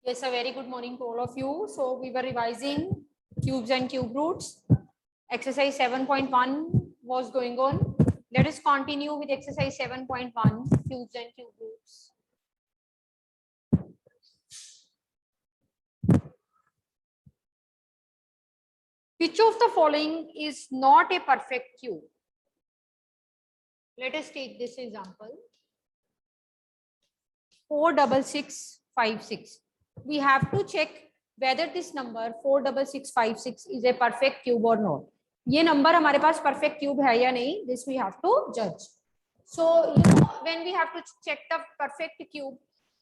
Yes, a very good morning to all of you. So we were revising cubes and cube roots. Exercise 7.1 was going on. Let us continue with exercise 7.1, cubes and cube roots. Which of the following is not a perfect cube? Let us take this example. 46656. We have to check whether this number 46656 is a perfect cube or not. ये number हमारे पास perfect cube है या नहीं? This we have to judge. So when we have to check the perfect cube,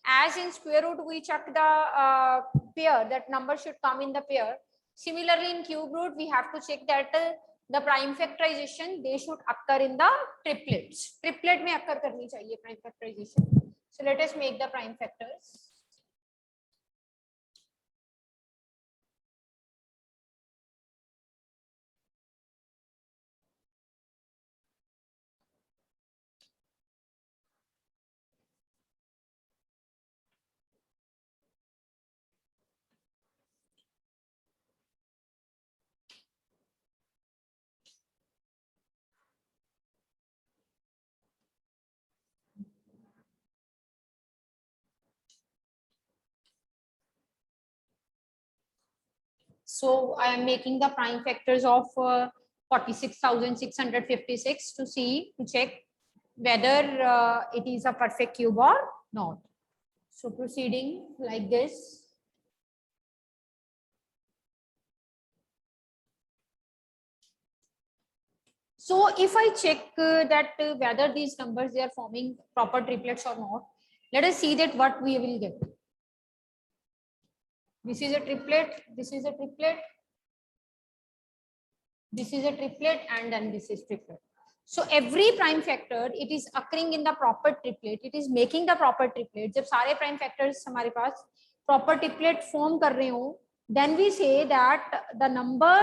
as in square root we check the pair, that number should come in the pair. Similarly in cube root we have to check that the prime factorization they should occur in the triplets. Triplet में occur करनी चाहिए prime factorization. So let us make the prime factors. So I am making the prime factors of 46,656 to check whether it is a perfect cube or not. So proceeding like this. So if I check that whether these numbers they are forming proper triplets or not, let us see that what we will get. This is a triplet, this is a triplet, this is a triplet, and then this is triplet. So every prime factor it is occurring in the proper triplet, it is making the proper triplet. जब सारे prime factors हमारे पास proper triplet form कर रहे हो, then we say that the number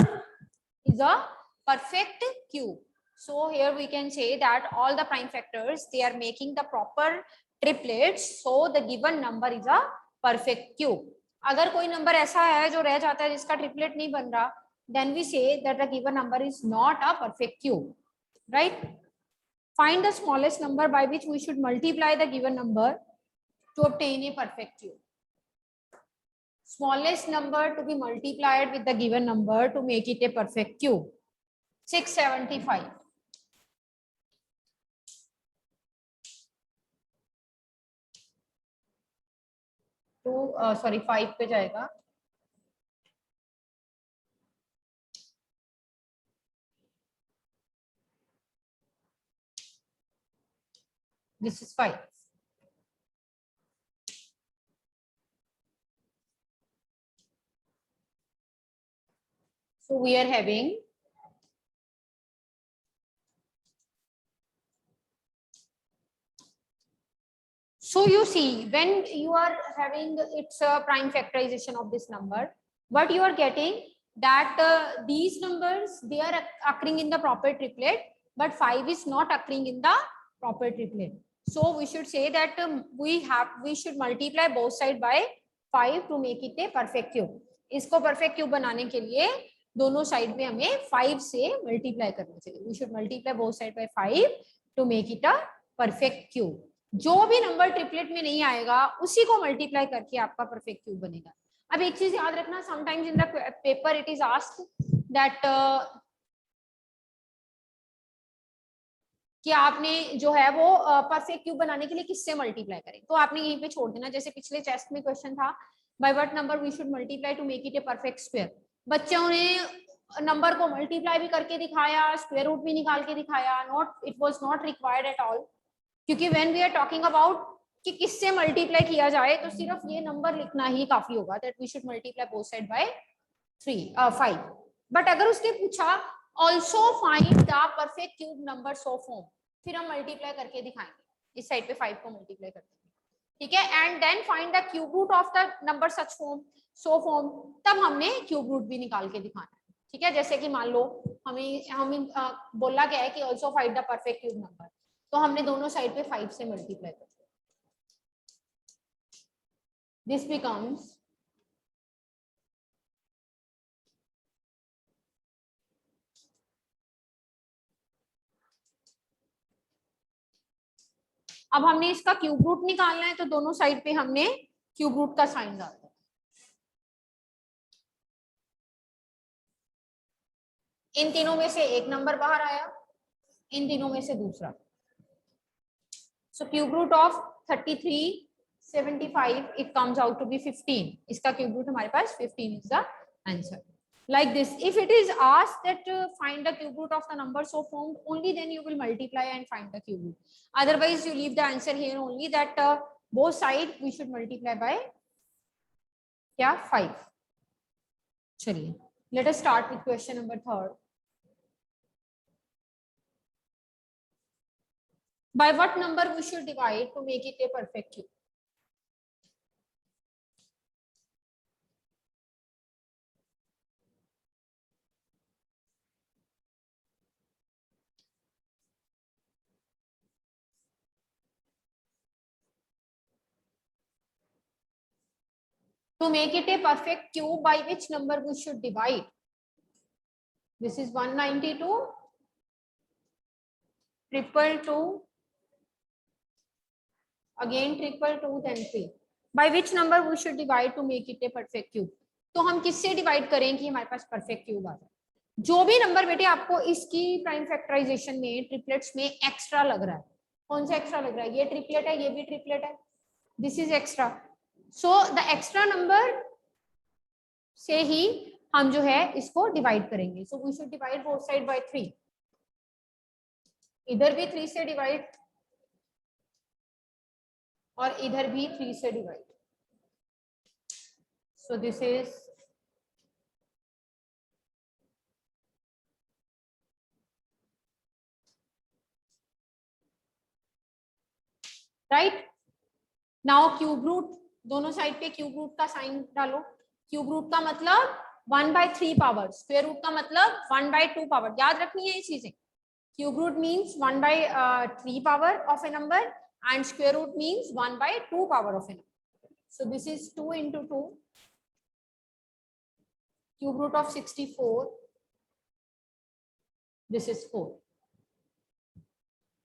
is a perfect cube. So here we can say that all the prime factors they are making the proper triplets, so the given number is a perfect cube. अगर कोई number ऐसा है जो रह जाता है जिसका triplet नहीं बन रहा, then we say that the given number is not a perfect cube, right? Find the smallest number by which we should multiply the given number to obtain a perfect cube. Smallest number to be multiplied with the given number to make it a perfect cube. 675. Sorry 5 पे जाएगा. This is 5. So we are having so you see when you are having its prime factorization of this number, what you are getting that these numbers they are occurring in the proper triplet, but 5 is not occurring in the proper triplet. So we should say that we should multiply both sides by 5 to make it a perfect cube. इसको perfect cube बनाने के लिए दोनों side में हमें 5 से multiply करना चाहिए. We should multiply both sides by 5 to make it a perfect cube. जो भी नंबर ट्रिपलेट में नहीं आएगा उसी को मल्टीप्लाई करके आपका परफेक्ट क्यूब बनेगा. अब एक चीज याद रखना, sometimes in the paper it is asked that कि आपने जो है वो परफेक्ट क्यूब बनाने के लिए किससे मल्टीप्लाई करें, तो आपने यहीं पे छोड़ देना. जैसे पिछले टेस्ट में क्वेश्चन था by what number we should multiply to make it a perfect square. बच्चों ने नंबर को मल्टीप्लाई भी करके दिखाया, स्क्वायर रूट भी निकाल के दिखाया. Not it was not required at all, क्योंकि when we are talking about कि किससे मल्टीप्लाई किया जाए तो सिर्फ ये नंबर लिखना ही काफी होगा, that we should multiply both side by 5. But अगर उसने पूछा also find the perfect cube number so form, फिर हम मल्टीप्लाई करके दिखाएंगे. इस साइड पे 5 को मल्टीप्लाई करते हैं, ठीक है. And then find the cube root of the number such form so form, तब हमने क्यूब रूट भी निकाल के दिखाना है, ठीक है. जैसे कि मान लो हमें बोला गया है कि also find the perfect cube number, तो हमने दोनों साइड पे 5 से मल्टीप्लाई कर दिया. दिस बिकम्स अब हमने इसका क्यूब रूट निकालना है, तो दोनों साइड पे हमने क्यूब रूट का साइन डाल दिया। इन तीनों में से एक नंबर बाहर आया, इन तीनों में से दूसरा। So cube root of 3375 it comes out to be 15। इसका क्यूब रूट हमारे पास 15 is the answer. Like this, if it is asked that find the cube root of the number so formed, only then you will multiply and find the cube root. Otherwise you leave the answer here only that both side we should multiply by क्या 5. चलिए, let us start with question number 3. By what number we should divide to make it a perfect cube? To make it a perfect cube, by which number we should divide? This is 192, 222, again 222, then 3. By which number we should divide to make it a perfect cube? तो हम किससे divide करें कि हमारे पास perfect cube आ जाए? जो भी number बेटे आपको इसकी प्राइम फैक्टराइजेशन में ट्रिपलेट्स में एक्स्ट्रा लग रहा है, कौन सा एक्स्ट्रा लग रहा है? ये ट्रिपलेट है, ये भी ट्रिपलेट है, this is extra. So the extra number से ही हम जो है इसको डिवाइड करेंगे. So we should divide both side by 3. इधर भी 3 से डिवाइड और इधर भी 3 से divide. So this is right. Now cube root, दोनों साइड पे क्यूब रूट का साइन डालो. क्यूब रूट का मतलब 1/3 पावर, स्क्वायर रूट का मतलब 1/2 पावर. याद रखनी है ये चीजें. Cube root means 1/3 power of a number and square root means 1/2 power of a number. So this is 2 into 2, cube root of 64. This is 4.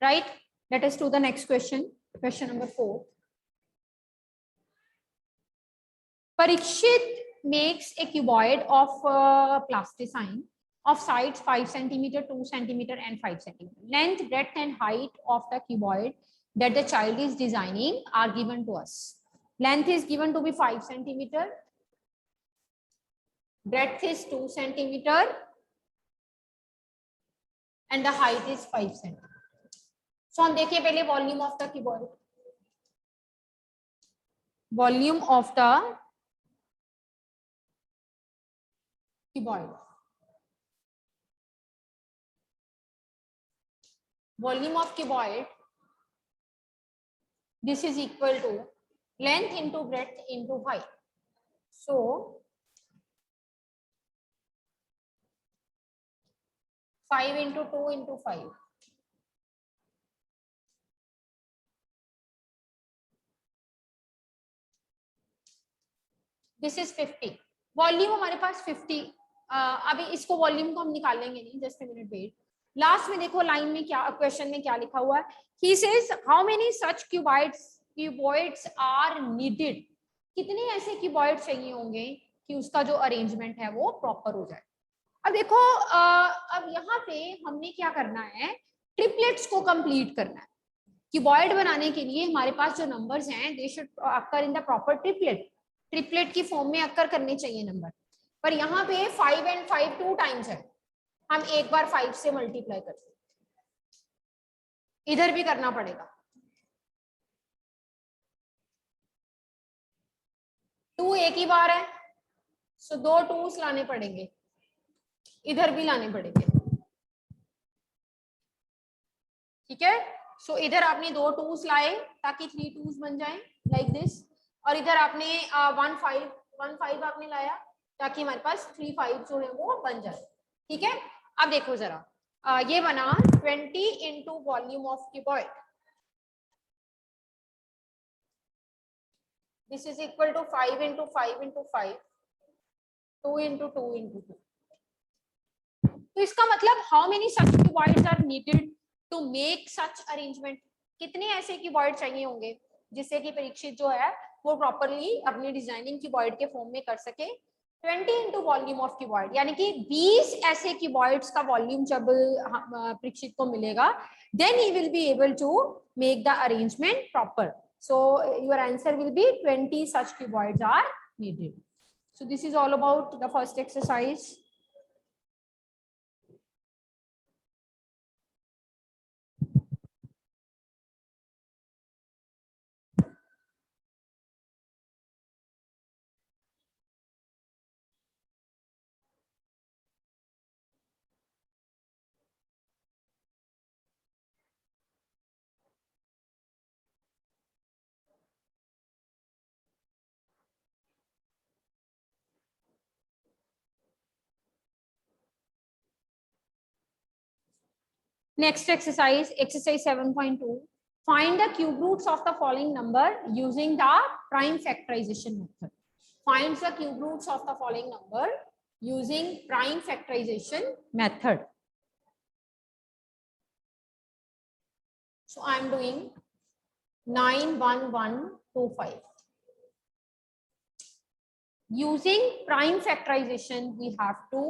Right? Let us do the next question. Question number 4. Parikshit makes a cuboid of plasticine of sides 5 centimeter, 2 centimeter, and 5 centimeter. Length, breadth, and height of the cuboid that the child is designing are given to us. Length is given to be 5 centimeter, breadth is 2 centimeter, and the height is 5 centimeter. So हम देखिए पहले volume of the cuboid. Volume of the cuboid. Volume of cuboid. This is equal to length into breadth into height. So five into 2 into 5. This is 50. Volume हमारे पास 50. अभी इसको volume को हम निकालेंगे नहीं, just a minute wait. Last में देखो line में क्या, क्वेश्चन में क्या लिखा हुआ है. He says how many such cuboids are needed. कितने ऐसे क्यूबॉइड चाहिए होंगे कि उसका जो अरेंजमेंट है वो प्रॉपर हो जाए. अब देखो अब यहाँ पे हमने क्या करना है, ट्रिपलेट्स को कंप्लीट करना है. क्यूबॉइड बनाने के लिए हमारे पास जो नंबर्स हैं they should occur in the proper triplet. Triplet की फॉर्म में अक्कर करने चाहिए नंबर. पर यहाँ पे 5 and 5 2 टाइम्स है, हम एक बार 5 से मल्टीप्लाई करते हैं. इधर भी करना पड़ेगा. 2 एक ही बार है, सो 2 2s लाने पड़ेंगे, इधर भी लाने पड़ेंगे. ठीक है. सो इधर आपने 2 2s लाए ताकि 3 2s बन जाए लाइक दिस, और इधर आपने 1 5 आपने लाया ताकि हमारे पास 3 5 जो है वो बन जाए. ठीक है. अब देखो जरा ये बना 20 into volume of cuboid. This is equal to 5 into 5 into 5, 2 into 2 into 2. तो इसका मतलब how many such cuboids are needed to make such arrangement. कितने ऐसे क्यूबॉइड चाहिए होंगे जिससे कि परीक्षित जो है वो प्रॉपरली अपनी डिजाइनिंग क्यूबॉइड के फॉर्म में कर सके। 20 इंटू वॉल्यूम ऑफ क्यूबॉइड, यानी कि 20 ऐसे क्यूबॉइड्स का वॉल्यूम जब परीक्षित को मिलेगा, then he will be able to make the arrangement proper. So your answer will be 20 such cuboids are needed. So this is all about the first exercise. Next exercise, exercise 7.2. Find the cube roots of the following number using the prime factorization method. Find the cube roots of the following number using prime factorization method. So I am doing 91125. Using prime factorization, we have to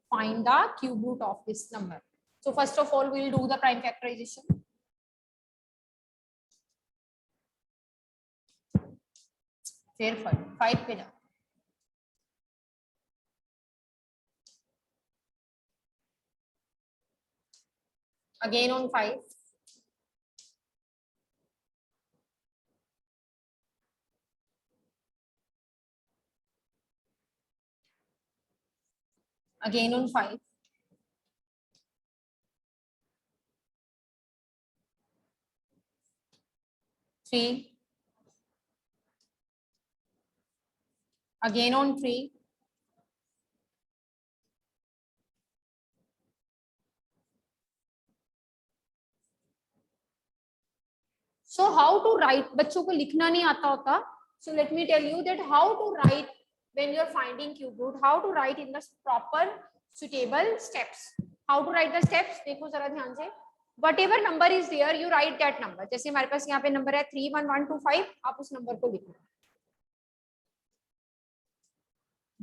find the cube root of this number. So first of all, we'll do the prime factorization. Fair 5 पे जाओ. Again on 5. Again on 5. Three. Again on 3. So how to write? बच्चों को लिखना नहीं आता होता. So let me tell you that how to write when you are finding cube root. How to write in the proper suitable steps. How to write the steps? देखो जरा ध्यान से. Whatever number is there, you write that number. जैसे हमारे पास यहाँ पे number है 31125, आप उस नंबर को लिखो.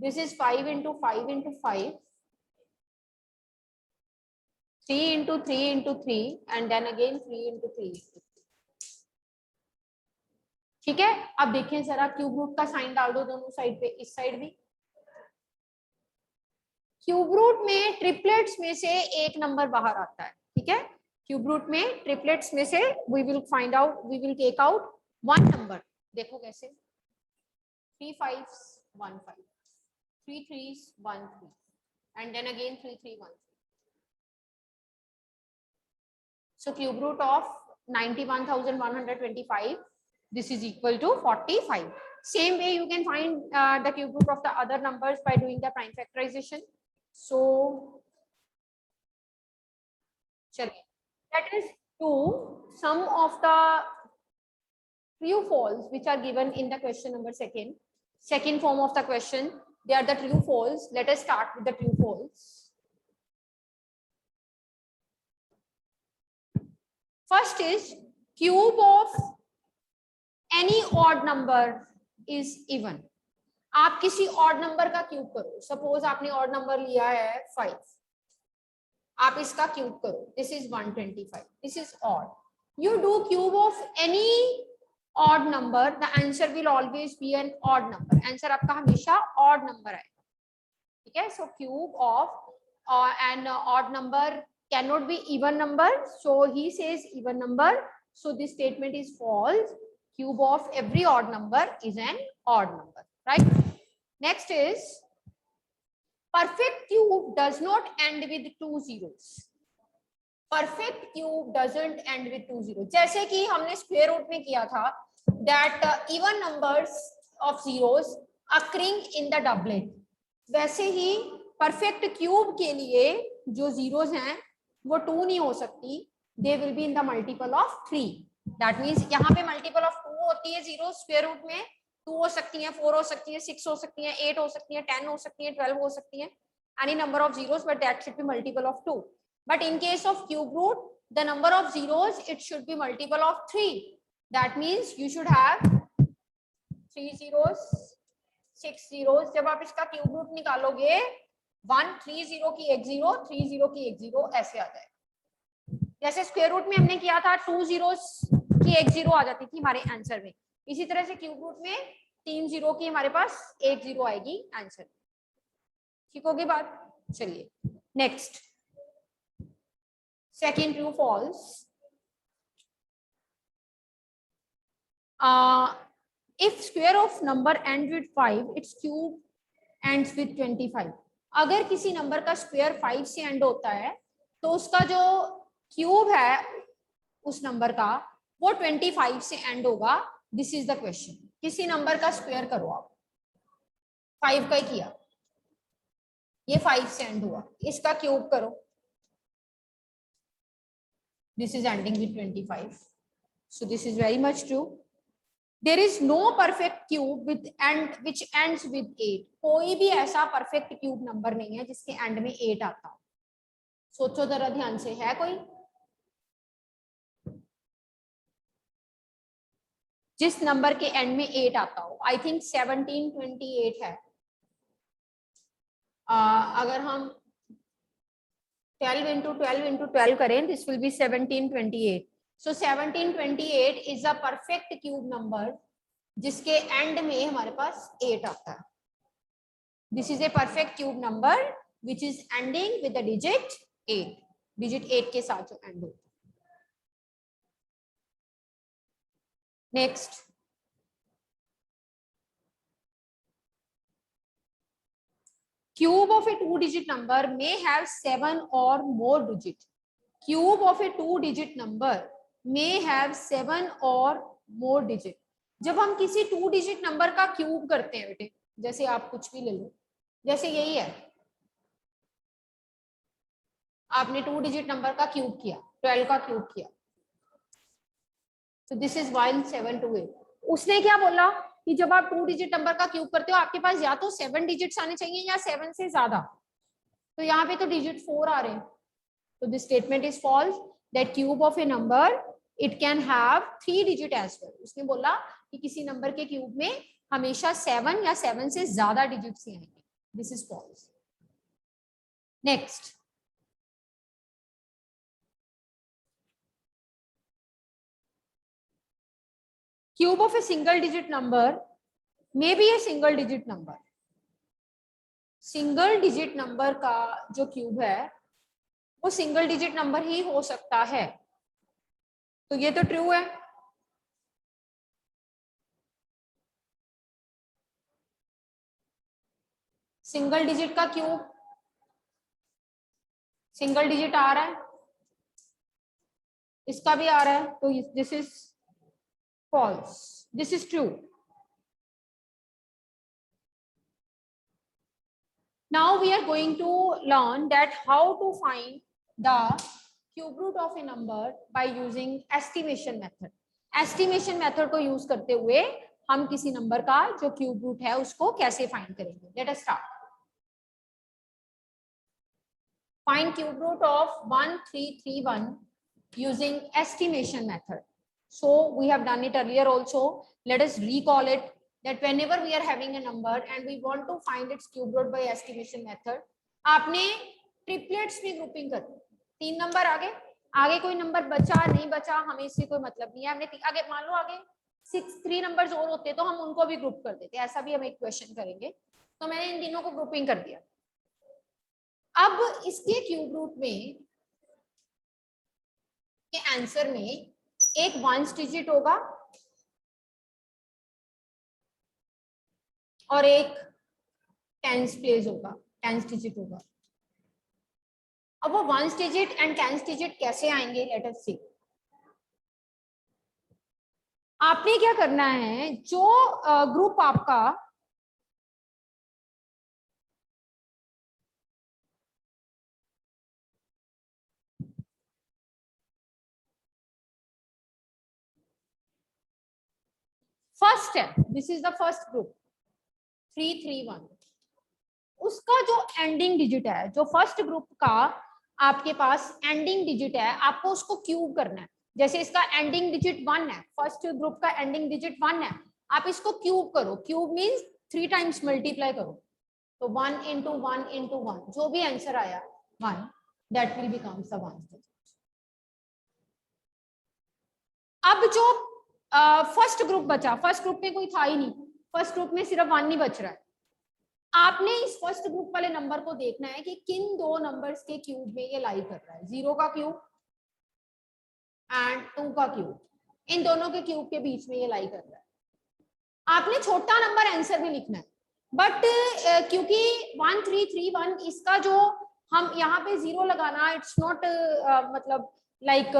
This is 5 into 5 into 5. 3 into 3 into 3 and then again 3 into 3 into 3. ठीक है. अब देखें जरा क्यूब रूट का साइन डाल दो दोनों साइड पे, इस साइड भी. क्यूब रूट में ट्रिपलेट्स में से एक नंबर बाहर आता है. ठीक है. क्यूब रूट में ट्रिपलेट्स में से we will find out, we will take out one number. देखो कैसे. 3 5s 1 5, 3 3s 1 3 and then again 3 3 1 3. So cube root of 91,125, this is equal to 45. Same way you can find the cube root of the other numbers by doing the prime factorization. So that is 2. Sum of the true false which are given in the question number second form of the question, they are the true false. Let us start with the true false. First is cube of any odd number is even. आप किसी odd number का cube करो. Suppose आपने odd number लिया है 5. आप इसका cube करो. This is 125. This is odd. You do cube of any odd number. The answer will always be an odd number. Answer आपका हमेशा odd number आएगा. ठीक है. So cube of an odd number cannot be even number, so he says even number. So this statement is false. Cube of every odd number is an odd number, right? Next is perfect cube does not end with 2 zeros. Perfect cube doesn't end with 2 zeros. जैसे कि हमने square root में किया था that even numbers of zeros occurring in the doublet. वैसे ही perfect cube के लिए जो zeros हैं वो 2 नहीं हो सकती. They will be in the multiple of 3. That means यहाँ पे multiple of 2 होती है जीरो. स्क्वायर रूट में 2 हो सकती है, 4 हो सकती है, 6 हो सकती है, 8 हो सकती है, 10 हो सकती है, 12 हो सकती है. Any number of zeros, but that should be multiple of 2. But in case of cube root, the number of zeros, it should be multiple of 3. That means you should have 3 zeros, 6 zeros. जब आप इसका cube root निकालोगे 1 3 0 की एक 0, 3 0 की एक 0 ऐसे आ जाएगा. जैसे स्क्वायर रूट में हमने किया था 2 zeros की एक 0 आ जाती थी हमारे आंसर में, इसी तरह से क्यूब रूट में 3 0 की हमारे पास एक 0 आएगी आंसर. ठीक होगी बात. चलिए next, second true false. if square of number ends with 5, its cube ends with 25. अगर किसी नंबर का स्क्वायर 5 से एंड होता है तो उसका जो क्यूब है उस नंबर का वो 25 से एंड होगा. This is the question. किसी नंबर का स्क्वायर करो आप, 5 का ही किया, ये 5 से एंड हुआ, इसका क्यूब करो, this is ending with 25. So this is very much true. There is no perfect cube with end which ends with 8. कोई भी ऐसा परफेक्ट क्यूब नंबर नहीं है जिसके एंड में 8 आता हो. सोचो जरा ध्यान से, है कोई जिस नंबर के एंड में 8 आता हो? आई थिंक 1728 है. अगर हम 12 into 12 into 12 करें, this will be 1728. So 1728 is a perfect cube number जिसके एंड में हमारे पास 8 आता है. This is a perfect cube number which is ending with the digit 8. Digit 8 के साथ जो एंड होता है. Next, cube of a 2-digit number may have 7 or more digits. Cube of a 2-digit number may have 7 or more digit. जब हम किसी 2-digit number का cube करते हैं बेटे, जैसे आप कुछ भी ले लो, जैसे यही है, आपने 2-digit नंबर का क्यूब किया, 12 का क्यूब किया, तो दिस इज 1728. उसने क्या बोला कि जब आप 2-digit नंबर का क्यूब करते हो आपके पास या तो 7 डिजिट्स आने चाहिए या 7 से ज्यादा. तो यहाँ पे तो डिजिट 4 आ रहे हैं, तो this statement is false. That cube of a number it can have 3 digit as well. उसने बोला कि किसी नंबर के क्यूब में हमेशा 7 या 7 से ज्यादा डिजिट्स ही आएंगे. This is false. Next, cube of a single digit number may be a single digit number. Single digit number का जो क्यूब है वो सिंगल डिजिट नंबर ही हो सकता है, तो ये तो ट्रू है. सिंगल डिजिट का क्यूब सिंगल डिजिट आ रहा है, इसका भी आ रहा है, तो this is false. This is true. Now we are going to learn that how to find the cube root of a number by using estimation method. Estimation method को यूज करते हुए हम किसी नंबर का जो क्यूब रूट है उसको कैसे फाइंड करेंगे. Let us start. Find cube root of 1331 using estimation method. So we have done it earlier also. Let us recall it. That whenever we are having a number and we want to find its cube root by estimation method, आपने triplets में grouping कर, 3 number आगे कोई number बचा नहीं बचा हमें इससे कोई मतलब नहीं है. हमने आगे मान लो आगे 3 नंबर्स और होते तो हम उनको भी ग्रुप कर देते, ऐसा भी हम एक क्वेश्चन करेंगे. तो मैंने इन तीनों को ग्रुपिंग कर दिया. अब इसके क्यूब रूट में के आंसर में एक 1 डिजिट होगा और एक 10 प्लेस होगा, 10 डिजिट होगा. अब वो 1 डिजिट एंड 10 डिजिट कैसे आएंगे, लेट अस सी. आपने क्या करना है, जो ग्रुप आपका फर्स्ट है, this is the first group 331, उसका जो एंडिंग डिजिट है, जो फर्स्ट ग्रुप का आपके पास एंडिंग डिजिट है, आपको उसको क्यूब करना है। जैसे इसका एंडिंग डिजिट 1 है, फर्स्ट ग्रुप का एंडिंग डिजिट 1 है, आप इसको क्यूब करो। क्यूब मींस 3 टाइम्स मल्टीप्लाई करो, तो 1 into 1 into 1, जो भी आंसर आया 1, दैट विल बिकम द 1। अब जो फर्स्ट ग्रुप बचा, फर्स्ट ग्रुप में कोई था ही नहीं, फर्स्ट ग्रुप में सिर्फ 1 ही बच रहा है। आपने इस फर्स्ट ग्रुप वाले नंबर को देखना है कि किन दो नंबर्स के क्यूब में ये लाई कर रहा है, 0 का क्यूब एंड 2 का क्यूब, इन दोनों के क्यूब के बीच में ये लाई कर रहा है। आपने छोटा नंबर आंसर में लिखना है, बट क्योंकि 1331 इसका जो हम यहाँ पे 0 लगाना, इट्स नॉट मतलब like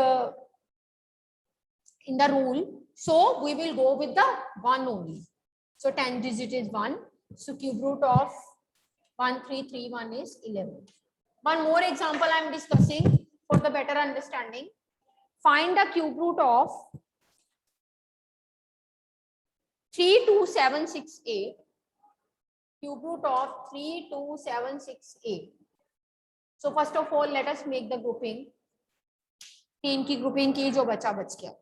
in the rule, so we will go with the 1 only. So 10 digit is 1, so cube root of 1331 is 11. One more example I am discussing for the better understanding. Find the cube root of 32768. Cube root of 32768. So first of all, let us make the grouping. 3 की grouping की, जो बचा बच गया।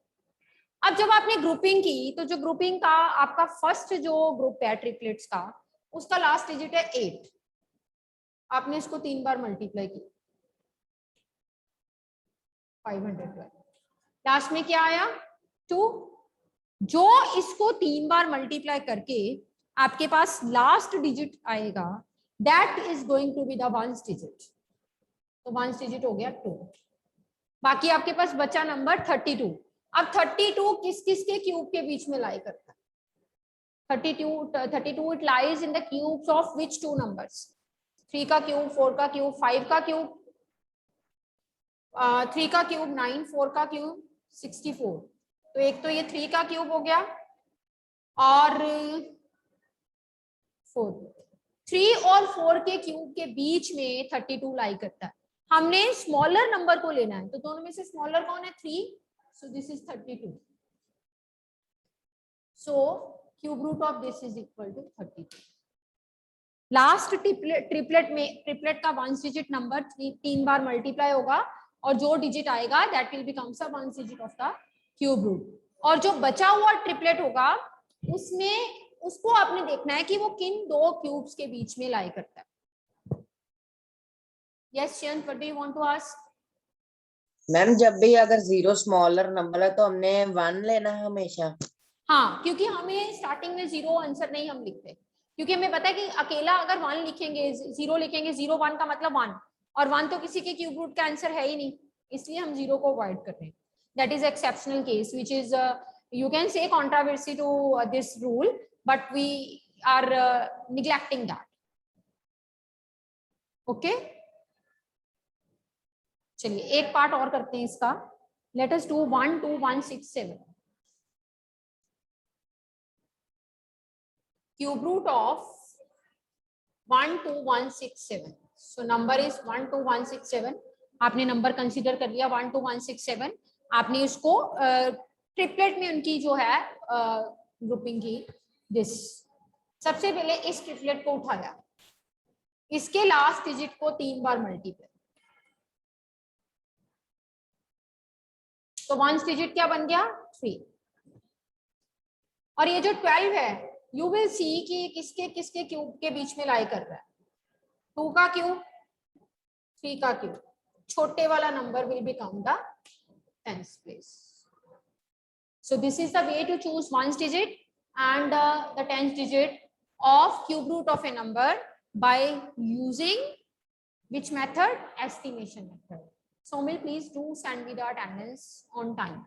अब जब आपने grouping की, तो जो ग्रुपिंग का आपका फर्स्ट जो ग्रुप है ट्रिपलेट्स का, उसका लास्ट डिजिट है 8। आपने इसको 3 बार मल्टीप्लाई किया, 512। लास्ट में क्या आया? 2। जो इसको 3 बार मल्टीप्लाई करके आपके पास लास्ट डिजिट आएगा, that is going to be the ones digit. तो वंस डिजिट हो गया 2। बाकी आपके पास बचा नंबर 32। अब 32 किस किस के क्यूब के बीच में लाई करता है? 32 it lies in the cubes of which 2 numbers? 3 का क्यूब, 4 का क्यूब, 5 का क्यूब, 3 का क्यूब 9, 4 का क्यूब 64। तो एक तो ये 3 का क्यूब हो गया, और 4, 3 और 4 के क्यूब के बीच में 32 लाई करता है। हमने स्मॉलर नंबर को लेना है, तो दोनों में से स्मॉलर कौन है? 3। So this is 32. So cube root of this is equal to 32. Last triplet में, ट्रिपलेट का वंस डिजिट नंबर 3 बार मल्टीप्लाई होगा, और जो डिजिट आएगा that will becomes the ones digit of the cube root. और जो बचा हुआ ट्रिपलेट होगा, उसमें उसको आपने देखना है कि वो किन दो क्यूब्स के बीच में लाई करता है। Yes Chayan, what do you want to ask? Ma'am जब भी अगर 0 स्मॉलर नंबर है तो हमने 1 लेना है हमेशा। हाँ, क्योंकि हमें स्टार्टिंग में 0 आंसर नहीं हम लिखते, क्योंकि हमें पता है कि अकेला अगर 1 लिखेंगे, 0 लिखेंगे, 0 1 का मतलब 1, और 1 तो किसी के क्यूब रूट का आंसर है ही नहीं, इसलिए हम 0 को अवॉइड कर रहे हैं। That is exceptional case which is you can say controversy to this rule, but we are neglecting that. Okay, चलिए एक पार्ट और करते हैं इसका। Let us do 1 2 1 6 7. Cube root of 1 2 1 6 7. So number is 1 2 1 6 7. आपने नंबर कंसीडर कर लिया 1 2 1 6 7। आपने इसको ट्रिपलेट में उनकी जो है ग्रुपिंग की दिस। सबसे पहले इस ट्रिपलेट को उठाया, इसके लास्ट डिजिट को 3 बार मल्टीप्लाई, तो वंस डिजिट क्या बन गया? 3। और ये जो 12 है, यू विल सी कि किसके किसके क्यूब के बीच में लाई कर रहा है? 2 का क्यूब, 3 का क्यूब। छोटे वाला number will become the 10th place. So this is the way to choose ones digit and the 10th digit of cube root of a number by using which method? Estimation method. Somil, please do send me the attendance on time.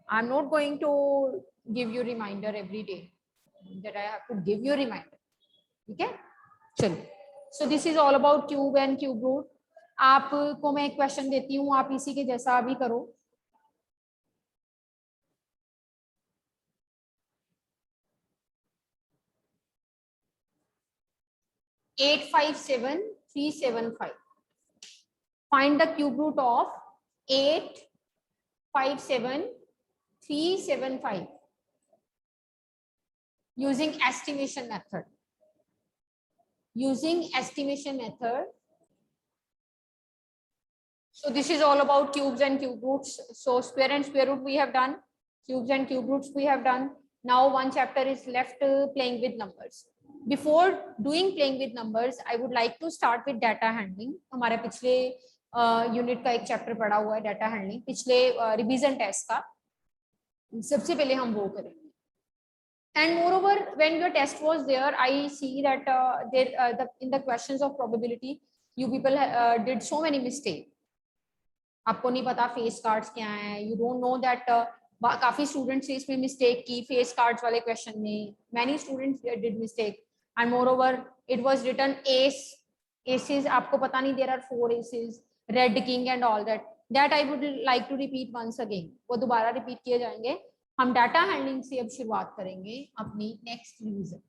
I'm not going to give you reminder every day that I have to give you reminder. Okay? चलिए, so this is all about cube and cube root. आपको मैं एक question देती हूँ, आप इसी के जैसा अभी करो। 857375. Find the cube root of 857375 using estimation method. Using estimation method, So this is all about cubes and cube roots. So square and square root we have done, cubes and cube roots we have done. Now one chapter is left, playing with numbers. Before doing playing with numbers, I would like to start with data handling. हमारे पिछले unit का एक chapter पढ़ा हुआ है data handling, पिछले revision test का. सबसे पहले हम वो करेंगे. And moreover, when your test was there, I see that in the questions of probability, you people did so many mistakes. आपको नहीं पता फेस कार्ड्स क्या हैं, you don't know that काफी स्टूडेंट्स इसमें मिस्टेक की फेस कार्ड्स वाले question में. Many students did mistake, and moreover, it was written aces. आपको पता नहीं there are 4 aces, red king and all that. That I would like to repeat once again. वो दोबारा repeat किए जाएंगे. हम डाटा हैंडलिंग से अब शुरुआत करेंगे अपनी next revision.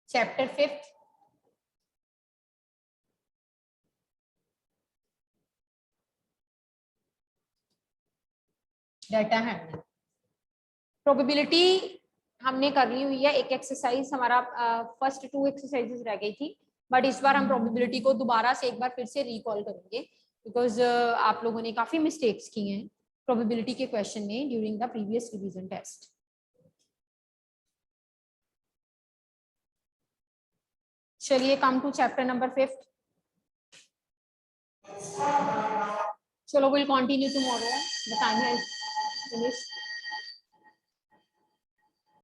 Chapter 5 data handling. Probability हमने कर ली हुई है. एक एक्सरसाइज हमारा फर्स्ट 2 एक्सरसाइजेस रह गई थी, बट इस बार हम प्रोबेबिलिटी को दोबारा से एक बार फिर से रिकॉल करेंगे, बिकॉज आप लोगों ने काफी मिस्टेक्स की हैं प्रोबेबिलिटी के क्वेश्चन में during the previous revision test. चलिए कम टू चैप्टर नंबर 5. चलो will continue tomorrow, the time has finished.